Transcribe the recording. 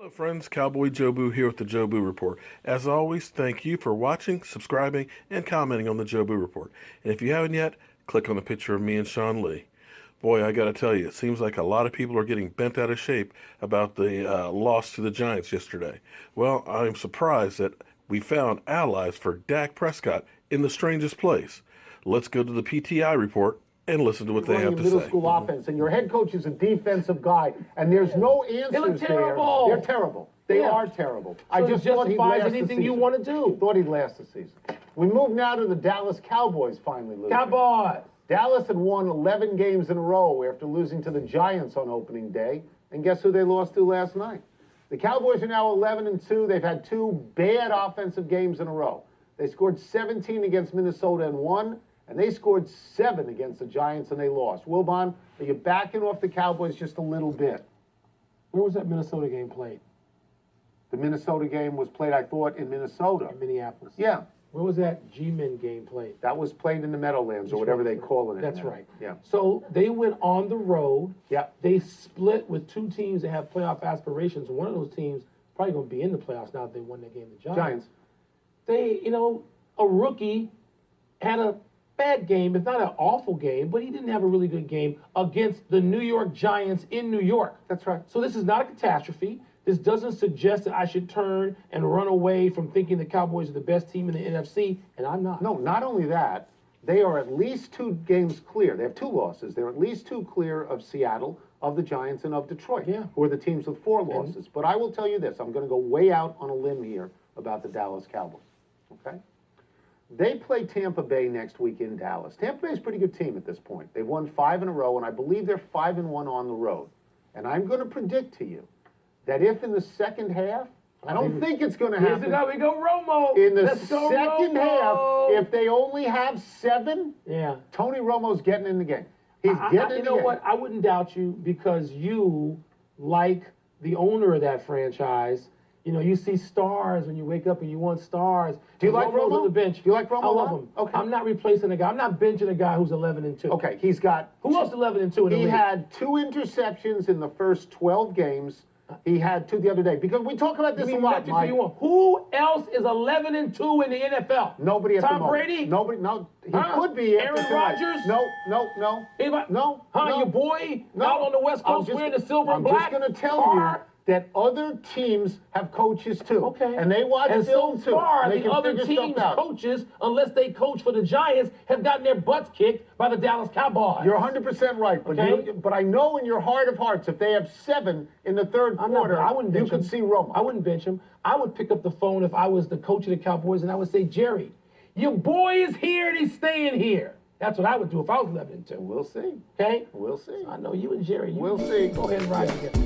Hello friends, Cowboy Jobu here with the Jobu Report. As always, thank you for watching, subscribing, and commenting on the Jobu Report. And if you haven't yet, click on the picture of me and Sean Lee. Boy, I gotta tell you, it seems like a lot of people are getting bent out of shape about the loss to the Giants yesterday. Well, I'm surprised that we found allies for Dak Prescott in the strangest place. Let's go to the PTI report and listen to what they have to middle say. school offense, and your head coach is a defensive guy, and there's no answers there. They're terrible. They are terrible. So I just thought he'd last anything the you season. want to do. Thought he'd last the season. We move now to the Dallas Cowboys finally losing. Cowboys. Dallas had won 11 games in a row after losing to the Giants on opening day, and guess who they lost to last night? The Cowboys are now 11-2. They've had two bad offensive games in a row. They scored 17 against Minnesota and won. And they scored 7 against the Giants, and they lost. Wilbon, are you backing off the Cowboys just a little bit? Where was that Minnesota game played? The Minnesota game was played, I thought, in Minnesota. In Minneapolis. Yeah. Where was that G-Men game played? That was played in the Meadowlands or whatever they call it. That's right. Yeah. So they went on the road. Yeah. They split with two teams that have playoff aspirations. One of those teams probably going to be in the playoffs now that they won that game, the Giants. They, a rookie had a bad game. It's not an awful game, but he didn't have a really good game against the New York Giants in New York. That's right. So this is not a catastrophe. This doesn't suggest that I should turn and run away from thinking the Cowboys are the best team in the NFC, and I'm not. No, not only that, they are at least 2 games clear. They have 2 losses. They're at least 2 clear of Seattle, of the Giants, and of Detroit, who are the teams with 4 losses. But I will tell you this. I'm going to go way out on a limb here about the Dallas Cowboys, okay? They play Tampa Bay next week in Dallas. Tampa Bay is a pretty good team at this point. They've won 5 in a row, and I believe they're 5-1 on the road. And I'm going to predict to you that if in the second half, I don't think it's going to happen. We go Romo. In the second half, if they only have 7, Tony Romo's getting in the game. He's getting in the game. You know what? I wouldn't doubt you because you, like the owner of that franchise, you see stars when you wake up and you want stars. Do you like Romo? On the bench. Do you like Romo? I love him. Okay. I'm not replacing a guy. I'm not benching a guy who's 11-2. Okay, he's got... Who else 11-2 in the league? He had 2 interceptions in the first 12 games. He had 2 the other day. Because we talk about this a lot, Mike. Who else is 11-2 in the NFL? Nobody at the moment. Tom Brady? Nobody. No, he could be. Aaron Rodgers? No. Anybody? No. Your boy out on the West Coast wearing the silver and black? I'm just going to tell you that other teams have coaches too. Okay. And they watch film too. So far, the other teams' coaches, unless they coach for the Giants, have gotten their butts kicked by the Dallas Cowboys. You're 100% right. But, but I know in your heart of hearts, if they have 7 in the third quarter, you could see Romo. I wouldn't bench him. I would pick up the phone if I was the coach of the Cowboys, and I would say, Jerry, your boy is here and he's staying here. That's what I would do if I was 11-2. We'll see. Okay? We'll see. So I know you and Jerry. We'll see. Go ahead and ride together.